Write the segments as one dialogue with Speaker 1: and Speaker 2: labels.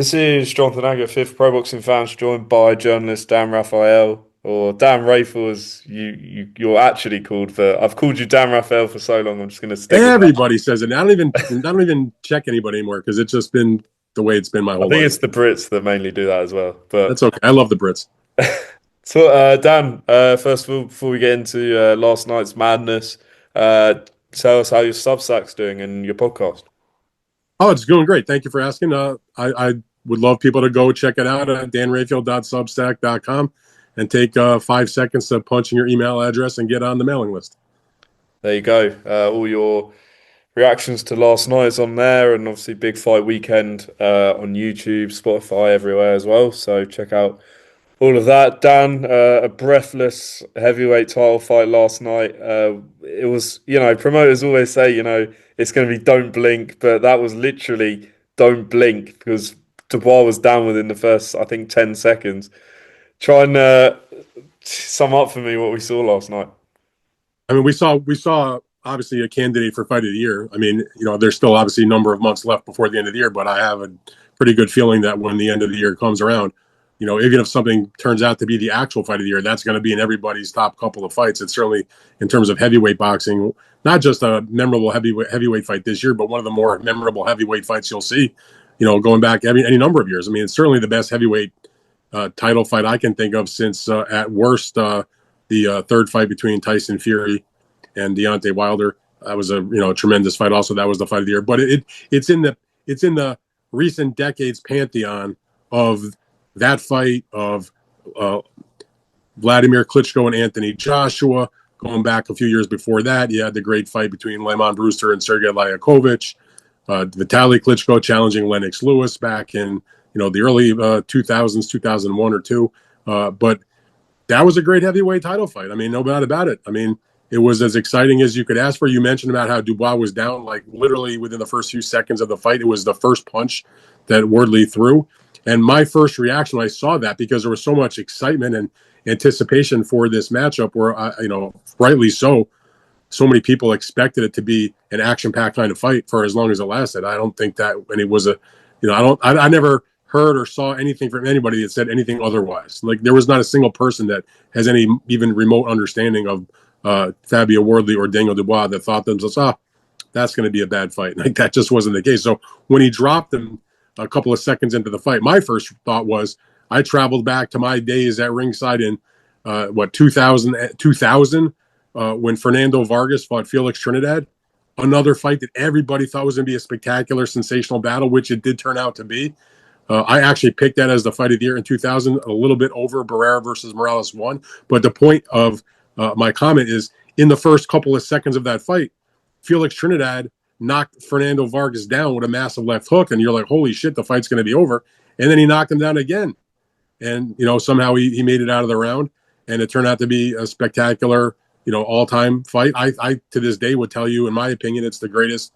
Speaker 1: This is Jonathan Aggett, fifth Pro Boxing Fans, joined by journalist Dan Rafael, or Dan Rafael as you're actually called. But I've called you Dan Rafael for so long. I'm just going to stick with that.
Speaker 2: Everybody says it. I don't even check anybody anymore because it's just been the way it's been my
Speaker 1: I
Speaker 2: whole
Speaker 1: think
Speaker 2: life.
Speaker 1: it's the Brits that mainly do that as well. But
Speaker 2: That's okay. I love the Brits.
Speaker 1: so, Dan, first of all, before we get into last night's madness, uh, tell us how your Substack's doing and your podcast.
Speaker 2: Oh, it's going great. Thank you for asking. I would love people to go check it out at danrafael.substack.com and take 5 seconds to punch in your email address and get on the mailing list.
Speaker 1: There you go. All your reactions to last night's on there, and obviously big fight weekend on YouTube, Spotify, everywhere as well. So check out all of that. Dan, a breathless heavyweight title fight last night. It was, promoters always say, it's going to be don't blink, but that was literally don't blink because Dubois was down within the first, I think, 10 seconds. Try and sum up for me what we saw last night.
Speaker 2: I mean, we saw obviously a candidate for fight of the year. I mean, there's still obviously a number of months left before the end of the year, but I have a pretty good feeling that when the end of the year comes around, even if something turns out to be the actual fight of the year, that's going to be in everybody's top couple of fights. It's certainly in terms of heavyweight boxing, not just a memorable heavyweight fight this year, but one of the more memorable heavyweight fights you'll see, going back any number of years. I mean, it's certainly the best heavyweight title fight I can think of since at worst the third fight between Tyson Fury and Deontay Wilder. That was a tremendous fight. Also, that was the fight of the year. But it's in the recent decades pantheon of that fight, of Vladimir Klitschko and Anthony Joshua. Going back a few years before that, you had the great fight between Lemon Brewster and Sergey Lyakovich. Vitaly Klitschko challenging Lennox Lewis back in the early 2000s, 2001 or two. But that was a great heavyweight title fight. I mean, no doubt about it. I mean, it was as exciting as you could ask for. You mentioned about how Dubois was down, like literally within the first few seconds of the fight. It was the first punch that Wardley threw. And my first reaction when I saw that, because there was so much excitement and anticipation for this matchup where, rightly so many people expected it to be an action-packed kind of fight for as long as it lasted. I don't think that, and it was I never heard or saw anything from anybody that said anything otherwise. Like there was not a single person that has any even remote understanding of Fabio Wardley or Daniel Dubois that thought themselves, that's going to be a bad fight. Like that just wasn't the case. So when he dropped them a couple of seconds into the fight, my first thought was I traveled back to my days at ringside in 2000 when Fernando Vargas fought Felix Trinidad. Another fight that everybody thought was going to be a spectacular, sensational battle, which it did turn out to be. I actually picked that as the fight of the year in 2000, a little bit over Barrera versus Morales 1. But the point of my comment is in the first couple of seconds of that fight, Felix Trinidad knocked Fernando Vargas down with a massive left hook. And you're like, holy shit, the fight's going to be over. And then he knocked him down again. And, somehow he made it out of the round. And it turned out to be a spectacular, all-time fight. I, to this day, would tell you, in my opinion, it's the greatest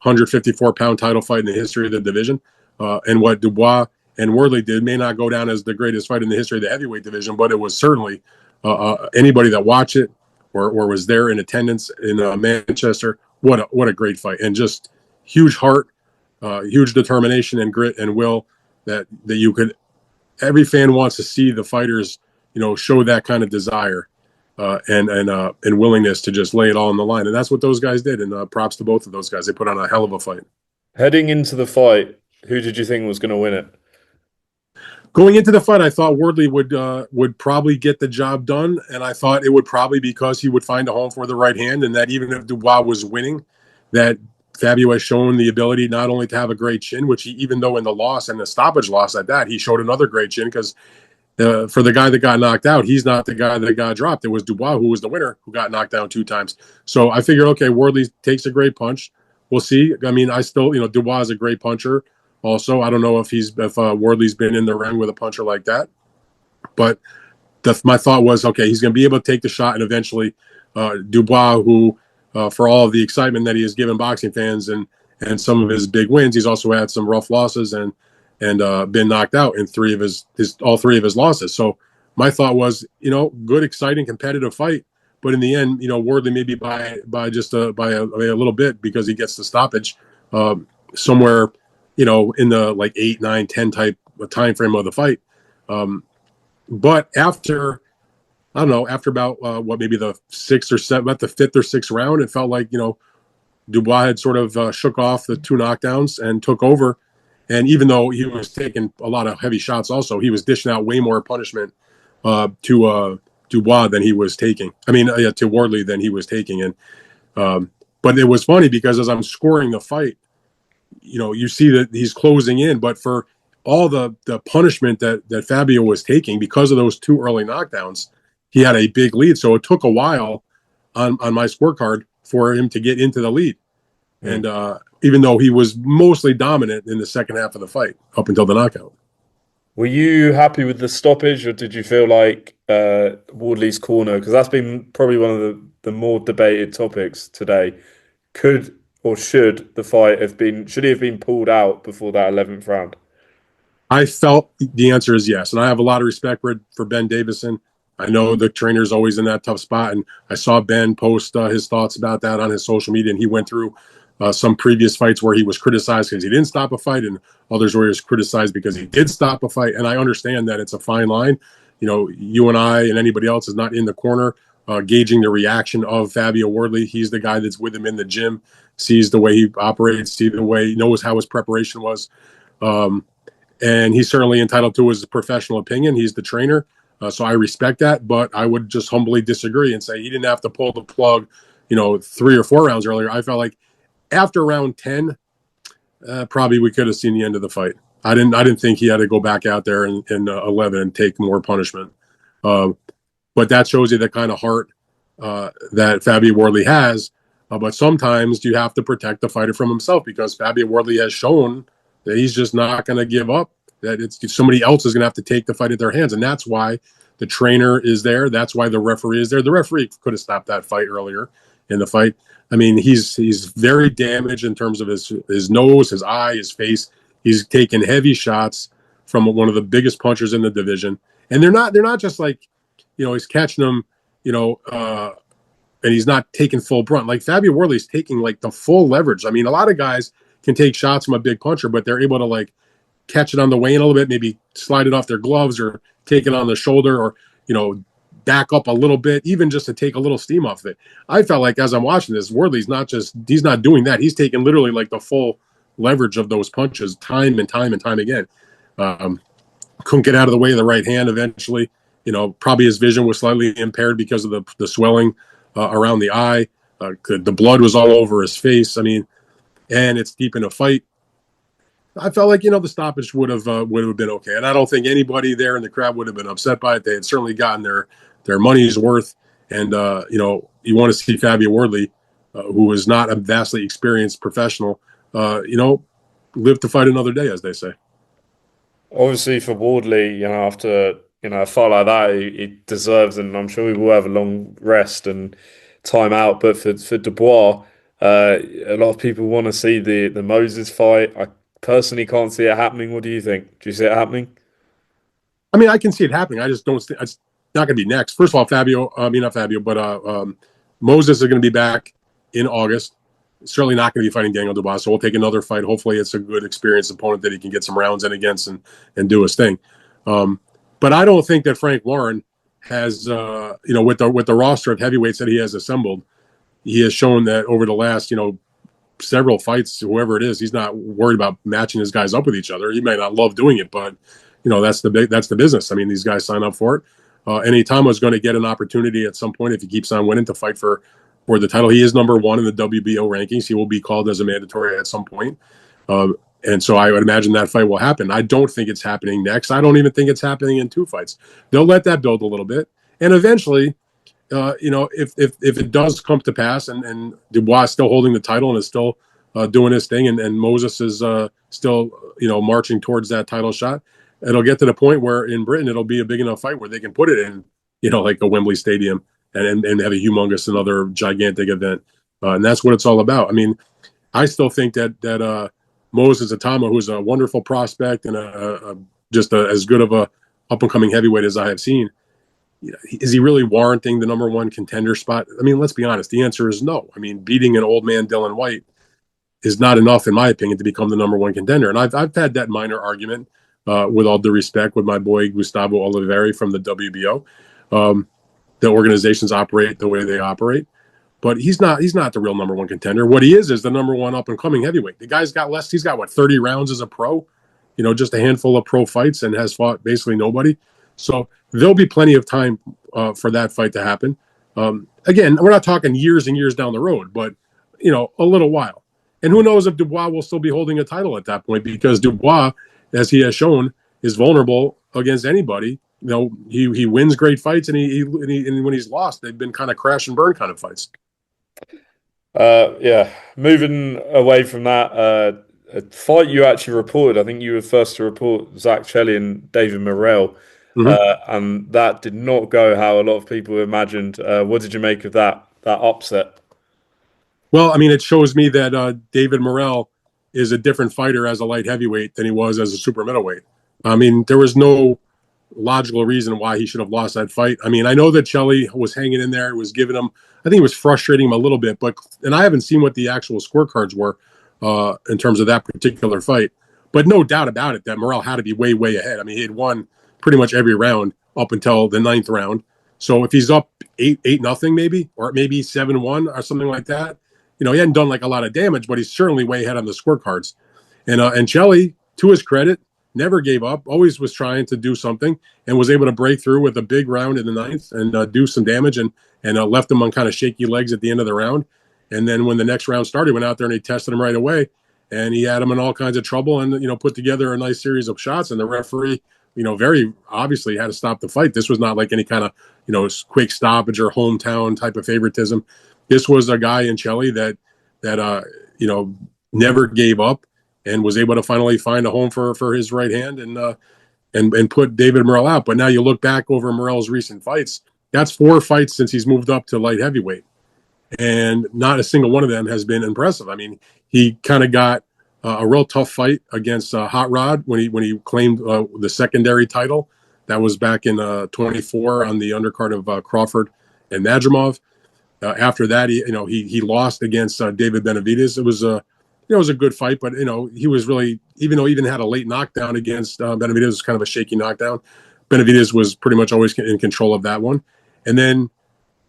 Speaker 2: 154-pound title fight in the history of the division. And what Dubois and Wardley did may not go down as the greatest fight in the history of the heavyweight division, but it was certainly anybody that watched it or was there in attendance in Manchester. What a great fight, and just huge heart, huge determination and grit and will that you could. Every fan wants to see the fighters, show that kind of desire and willingness to just lay it all on the line, and that's what those guys did. And props to both of those guys; they put on a hell of a fight.
Speaker 1: Heading into the fight, who did you think was going to win it?
Speaker 2: Going into the fight, I thought Wardley would probably get the job done, and I thought it would probably because he would find a home for the right hand, and that even if Dubois was winning, that Fabio has shown the ability not only to have a great chin, which he, even though in the loss and the stoppage loss at that, he showed another great chin because for the guy that got knocked out, he's not the guy that got dropped. It was Dubois who was the winner who got knocked down 2 times. So I figured, okay, Wardley takes a great punch. We'll see. I mean, I still, Dubois is a great puncher. Also, I don't know if Wardley's been in the ring with a puncher like that, but my thought was, okay, he's going to be able to take the shot, and eventually Dubois, who for all of the excitement that he has given boxing fans and some of his big wins, he's also had some rough losses and been knocked out in all three of his losses. So my thought was, good, exciting, competitive fight, but in the end, Wardley maybe by a little bit because he gets the stoppage somewhere in the like 8, 9, 10 type time frame of the fight. But after, I don't know, after about maybe the sixth or seventh, about the fifth or sixth round, it felt like, Dubois had sort of shook off the two knockdowns and took over. And even though he was taking a lot of heavy shots, also he was dishing out way more punishment to Dubois than he was taking. I mean, to Wardley than he was taking. And but it was funny because as I'm scoring the fight, you see that he's closing in, but for all the punishment that Fabio was taking because of those two early knockdowns, he had a big lead. So it took a while on my scorecard for him to get into the lead. And even though he was mostly dominant in the second half of the fight up until the knockout.
Speaker 1: Were you happy with the stoppage, or did you feel like Wardley's corner? Because that's been probably one of the more debated topics today. Could or should the fight have been? Should he have been pulled out before that 11th round?
Speaker 2: I felt the answer is yes. And I have a lot of respect for Ben Davison. I know the trainer's always in that tough spot. And I saw Ben post his thoughts about that on his social media. And he went through some previous fights where he was criticized because he didn't stop a fight, and others where he was criticized because he did stop a fight. And I understand that it's a fine line. You and I and anybody else is not in the corner gauging the reaction of Fabio Wardley. He's the guy that's with him in the gym, sees the way he operates, sees the way he knows how his preparation was. And he's certainly entitled to his professional opinion. He's the trainer. So I respect that, but I would just humbly disagree and say he didn't have to pull the plug, 3 or 4 rounds earlier. I felt like after round 10, probably we could have seen the end of the fight. I didn't think he had to go back out there in 11 and take more punishment. But that shows you the kind of heart that Fabio Wardley has. But sometimes you have to protect the fighter from himself, because Fabio Wardley has shown that he's just not going to give up, that it's somebody else is going to have to take the fight at their hands. And that's why the trainer is there. That's why the referee is there. The referee could have stopped that fight earlier in the fight. I mean, he's very damaged in terms of his nose, his eye, his face. He's taken heavy shots from one of the biggest punchers in the division. And they're not just like, he's catching them, and he's not taking full brunt. Like Fabio Wardley's taking like the full leverage. I mean, a lot of guys can take shots from a big puncher, but they're able to like catch it on the way in a little bit, maybe slide it off their gloves or take it on the shoulder, or, back up a little bit, even just to take a little steam off of it. I felt like as I'm watching this, Wardley's he's not doing that. He's taking literally like the full leverage of those punches time and time and time again. Couldn't get out of the way of the right hand eventually. Probably his vision was slightly impaired because of the swelling around the eye. The blood was all over his face. I mean, and it's deep in a fight. I felt like, the stoppage would have been okay. And I don't think anybody there in the crowd would have been upset by it. They had certainly gotten their money's worth. And, you want to see Fabio Wardley, who is not a vastly experienced professional, live to fight another day, as they say.
Speaker 1: Obviously, for Wardley, after a fight like that, he deserves, and I'm sure he will have a long rest and time out. But for Dubois, a lot of people want to see the Moses fight. I personally can't see it happening. What do you think? Do you see it happening?
Speaker 2: I mean, I can see it happening. I just don't. It's not going to be next. First of all, not Fabio, but Moses is going to be back in August. Certainly not going to be fighting Daniel Dubois. So we'll take another fight. Hopefully, it's a good, experienced opponent that he can get some rounds in against and do his thing. But I don't think that Frank Warren has, with the roster of heavyweights that he has assembled, he has shown that over the last, several fights, whoever it is, he's not worried about matching his guys up with each other. He may not love doing it, but that's the business. I mean, these guys sign up for it. And Itauma is going to get an opportunity at some point if he keeps on winning to fight for the title. He is number one in the WBO rankings. He will be called as a mandatory at some point. And so I would imagine that fight will happen. I don't think it's happening next. I don't even think it's happening in 2 fights. They'll let that build a little bit. And eventually, if it does come to pass and Dubois is still holding the title and is still doing his thing, and Moses is still, marching towards that title shot, it'll get to the point where in Britain, it'll be a big enough fight where they can put it in, like a Wembley Stadium and have a humongous, another gigantic event. And that's what it's all about. I mean, I still think that Moses Itauma, who's a wonderful prospect and just as good of a up-and-coming heavyweight as I have seen, is he really warranting the number one contender spot? I mean, let's be honest. The answer is no. I mean, beating an old man, Dylan White, is not enough, in my opinion, to become the number one contender. And I've had that minor argument, with all due respect, with my boy Gustavo Oliveri from the WBO. The organizations operate the way they operate, but he's not the real number one contender. What he is the number one up and coming heavyweight. The guy's got less. He's got what, 30 rounds as a pro, just a handful of pro fights, and has fought basically nobody. So there'll be plenty of time for that fight to happen. Again, we're not talking years and years down the road, but a little while. And who knows if Dubois will still be holding a title at that point, because Dubois, as he has shown, is vulnerable against anybody. He wins great fights, and and when he's lost, they've been kind of crash and burn kind of fights.
Speaker 1: Yeah. Moving away from that, a fight you actually reported. I think you were first to report Zach Chelli and David Morrell, and that did not go how a lot of people imagined. What did you make of that upset?
Speaker 2: Well, I mean, it shows me that David Morrell is a different fighter as a light heavyweight than he was as a super middleweight. I mean, there was no logical reason why he should have lost that fight. I mean, I know that Chelli was hanging in there. It was giving him, I think it was frustrating him a little bit, and I haven't seen what the actual scorecards were in terms of that particular fight. But no doubt about it that Morrell had to be way, way ahead. I mean, he had won pretty much every round up until the 9th round. So if he's up 8-0 maybe, or maybe 7-1 or something like that, he hadn't done like a lot of damage, but he's certainly way ahead on the scorecards. And Chelli, to his credit, never gave up, always was trying to do something, and was able to break through with a big round in the 9th and do some damage, and left him on kind of shaky legs at the end of the round. And then when the next round started, went out there and he tested him right away, and he had him in all kinds of trouble, and put together a nice series of shots. And the referee, very obviously had to stop the fight. This was not like any kind of quick stoppage or hometown type of favoritism. This was a guy in Chelli that never gave up, and was able to finally find a home for his right hand, and put David Morrell out. But now you look back over Morrell's recent fights, that's 4 fights since he's moved up to light heavyweight, and not a single one of them has been impressive. I mean, he kind of got a real tough fight against Hot Rod when he claimed the secondary title. That was back in 24 on the undercard of Crawford and Nadrimov. After that, he lost against David Benavidez. It was a good fight, but he was really, even though he even had a late knockdown against Benavidez, it was kind of a shaky knockdown. Benavidez was pretty much always in control of that one. And then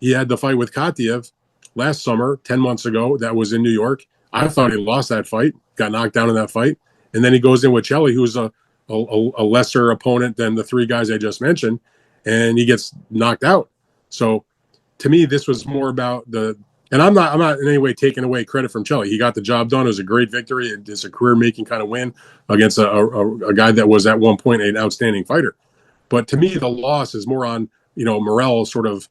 Speaker 2: he had the fight with Katiev last summer, 10 months ago. That was in New York. I thought he lost that fight, got knocked down in that fight. And then he goes in with Chelli, who's a lesser opponent than the 3 guys I just mentioned, and he gets knocked out. So to me, this was more about and I'm not in any way taking away credit from Chelli. He got the job done. It was a great victory. It's a career-making kind of win against a guy that was at one point an outstanding fighter. But to me, the loss is more on Morrell, sort of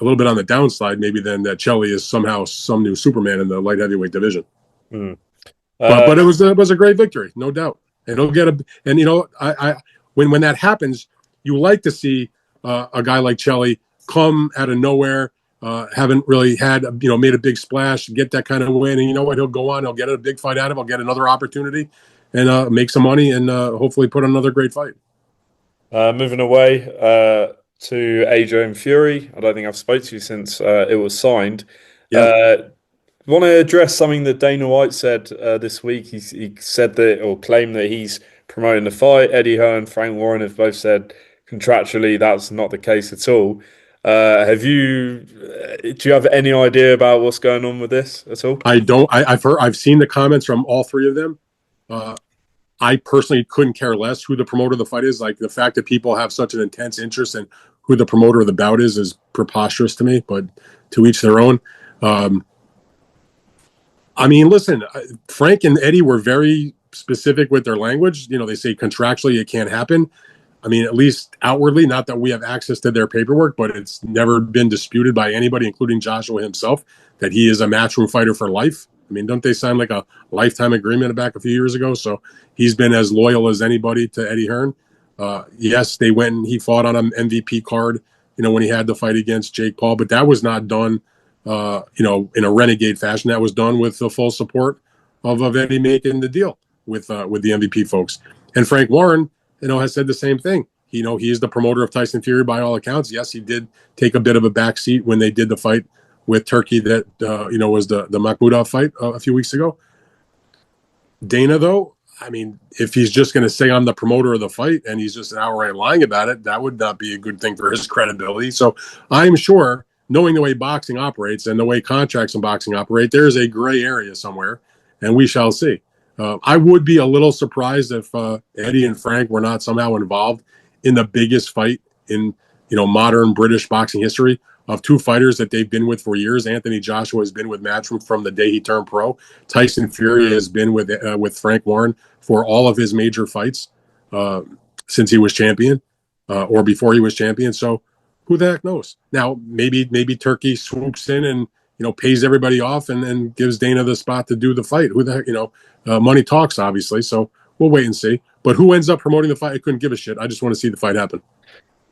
Speaker 2: a little bit on the downside, maybe, than that Chelli is somehow some new Superman in the light heavyweight division. But it was a great victory, no doubt. And he'll get when that happens, you like to see a guy like Chelli come out of nowhere. Haven't really had, made a big splash, get that kind of win. And you know what? He'll go on. He'll get a big fight out of it. He'll get another opportunity and make some money and hopefully put on another great fight.
Speaker 1: Moving away to Adrian Fury. I don't think I've spoke to you since it was signed.
Speaker 2: Yeah.
Speaker 1: Want to address something that Dana White said this week. He said that, or claimed that he's promoting the fight. Eddie Hearn, Frank Warren have both said contractually that's not the case at all. Do you have any idea about what's going on with this at all?
Speaker 2: I don't. I've seen the comments from all 3 of them. I personally couldn't care less who the promoter of the fight is. Like, the fact that people have such an intense interest in who the promoter of the bout is preposterous to me, but to each their own. I mean, listen, Frank and Eddie were very specific with their language. They say contractually it can't happen. I mean, at least outwardly, not that we have access to their paperwork, but it's never been disputed by anybody, including Joshua himself, that he is a matchroom fighter for life. I mean, don't they sign like a lifetime agreement back a few years ago? So he's been as loyal as anybody to Eddie Hearn. Yes, they went and he fought on an MVP card, when he had the fight against Jake Paul, but that was not done, in a renegade fashion. That was done with the full support of Eddie making the deal with the MVP folks. And Frank Warren, has said the same thing. He is the promoter of Tyson Fury by all accounts. Yes, he did take a bit of a backseat when they did the fight with Turkey that, was the Makhmudov fight a few weeks ago. Dana, though, I mean, if he's just going to say I'm the promoter of the fight and he's just outright lying about it, that would not be a good thing for his credibility. So I'm sure, knowing the way boxing operates and the way contracts in boxing operate, there's a gray area somewhere, and we shall see. I would be a little surprised if Eddie and Frank were not somehow involved in the biggest fight in modern British boxing history of two fighters that they've been with for years. Anthony Joshua has been with Matchroom from the day he turned pro. Tyson Fury has been with Frank Warren for all of his major fights uh, since he was champion or before he was champion. So who the heck knows? Now maybe Turkey swoops in and pays everybody off and gives Dana the spot to do the fight. Who the heck? Money talks, obviously. So we'll wait and see. But who ends up promoting the fight? I couldn't give a shit. I just want to see the fight happen.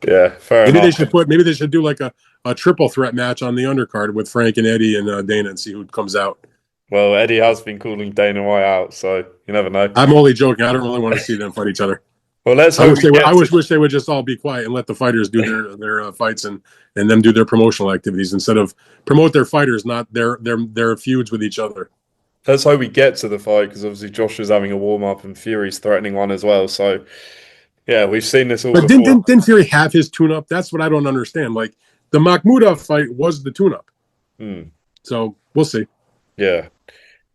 Speaker 1: Yeah, fair
Speaker 2: Maybe
Speaker 1: enough.
Speaker 2: maybe they should do like a triple threat match on the undercard with Frank and Eddie and Dana and see who comes out.
Speaker 1: Well, Eddie has been calling Dana White out, so you never know.
Speaker 2: I'm only joking. I don't really want to see them fight each other.
Speaker 1: Well, let's
Speaker 2: I
Speaker 1: hope
Speaker 2: wish
Speaker 1: we
Speaker 2: they would.
Speaker 1: get to.
Speaker 2: Wish they would just all be quiet and let the fighters do their fights and them do their promotional activities instead of promote their fighters, not their feuds with each other.
Speaker 1: Let's hope we get to the fight because obviously Josh is having a warm up and Fury's threatening one as well. So yeah, we've seen this all
Speaker 2: But
Speaker 1: before.
Speaker 2: didn't Fury have his tune up? That's what I don't understand. Like the Makhmudov fight was the tune up. So we'll see.
Speaker 1: Yeah.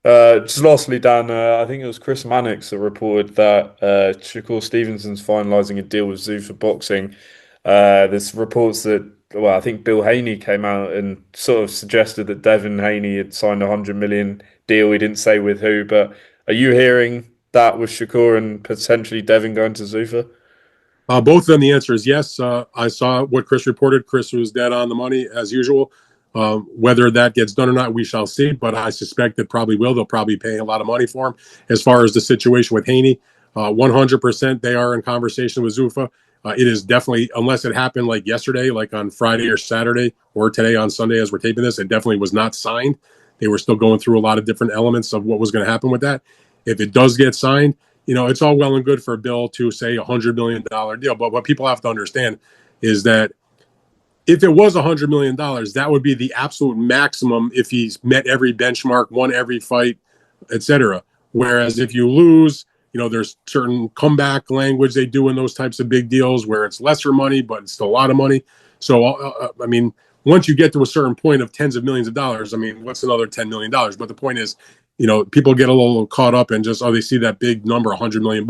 Speaker 1: Just lastly, Dan, I think it was Chris Mannix that reported that Shakur Stevenson's finalising a deal with Zuffa Boxing. There's reports that, well, I think Bill Haney came out and sort of suggested that Devin Haney had signed a 100 million deal. He didn't say with who, but are you hearing that with Shakur and potentially Devin going to Zuffa?
Speaker 2: Both of them, the answer is yes. I saw what Chris reported. Chris was dead on the money as usual. Whether that gets done or not, we shall see. But I suspect it probably will. They'll probably pay a lot of money for him. As far as the situation with Haney, 100% they are in conversation with Zuffa. It is definitely, unless it happened like yesterday, like on Friday or Saturday, or today on Sunday as we're taping this, it definitely was not signed. They were still going through a lot of different elements of what was going to happen with that. If it does get signed, it's all well and good for Bill to say $100 million deal. But what people have to understand is that if it was $100 million, that would be the absolute maximum if he's met every benchmark, won every fight, etc. Whereas if you lose, there's certain comeback language they do in those types of big deals where it's lesser money, but it's still a lot of money. So, I mean, once you get to a certain point of tens of millions of dollars, I mean, what's another $10 million? But the point is, people get a little caught up and just, they see that big number, $100 million.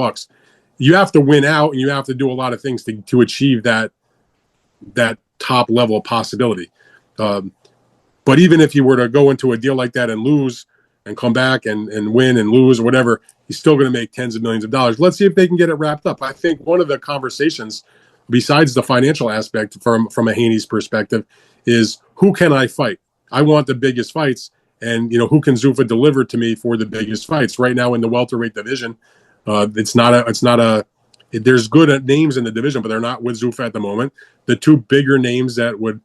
Speaker 2: You have to win out and you have to do a lot of things to achieve that top level possibility. But even if you were to go into a deal like that and lose and come back and win and lose or whatever, he's still going to make tens of millions of dollars. Let's see if they can get it wrapped up. I think one of the conversations, besides the financial aspect from a Haney's perspective, is who can I fight? I want the biggest fights, and who can Zuffa deliver to me for the biggest fights? Right now in the welterweight division, there's good names in the division, but they're not with Zuffa at the moment. The two bigger names that would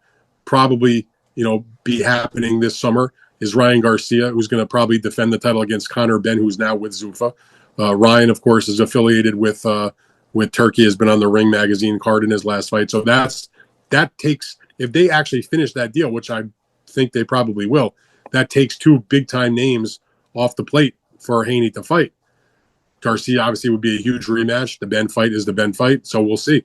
Speaker 2: probably be happening this summer is Ryan Garcia, who's going to probably defend the title against Conor Benn, who's now with Zuffa. Ryan, of course, is affiliated with Turkey, has been on the Ring magazine card in his last fight. So that takes, if they actually finish that deal, which I think they probably will, that takes two big time names off the plate for Haney to fight. Garcia obviously would be a huge rematch. The Ben fight is the Ben fight, so we'll see.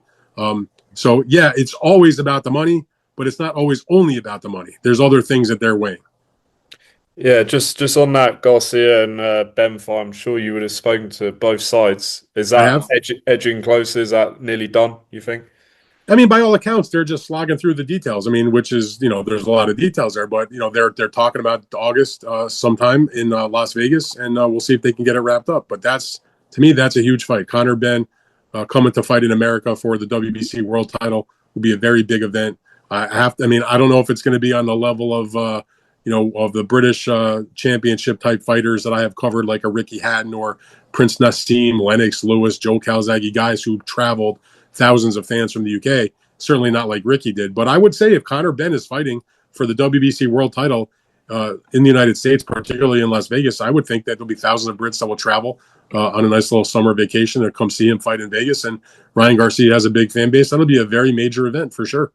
Speaker 2: So yeah, it's always about the money, but it's not always only about the money. There's other things that they're weighing.
Speaker 1: Yeah, just on that Garcia and Ben fight, I'm sure you would have spoken to both sides. Is
Speaker 2: I
Speaker 1: that
Speaker 2: have.
Speaker 1: edging closer? Is that nearly done, you think?
Speaker 2: I mean, by all accounts, they're just slogging through the details. I mean, which is, there's a lot of details there, but they're talking about August sometime in Las Vegas, and we'll see if they can get it wrapped up. But to me, that's a huge fight. Conor Benn coming to fight in America for the WBC World Title will be a very big event. I don't know if it's going to be on the level of of the British championship type fighters that I have covered, like a Ricky Hatton or Prince Nassim, Lennox Lewis, Joe Calzaghe, guys who traveled thousands of fans from the UK. Certainly not like Ricky did. But I would say if Conor Benn is fighting for the WBC World Title in the United States, particularly in Las Vegas, I would think that there'll be thousands of Brits that will travel on a nice little summer vacation to come see him fight in Vegas. And Ryan Garcia has a big fan base. That'll be a very major event for sure.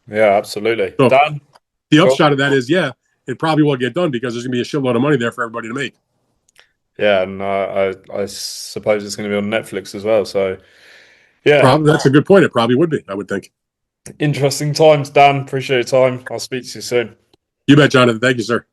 Speaker 1: Yeah, absolutely.
Speaker 2: So
Speaker 1: Dan,
Speaker 2: the upshot of that is, yeah, it probably will get done because there's going to be a shitload of money there for everybody to make.
Speaker 1: Yeah, and I suppose it's going to be on Netflix as well. So yeah,
Speaker 2: Probably that's a good point. It probably would be, I would think.
Speaker 1: interesting times, Dan. Appreciate your time. I'll speak to you soon.
Speaker 2: You bet, Jonathan. Thank you, sir.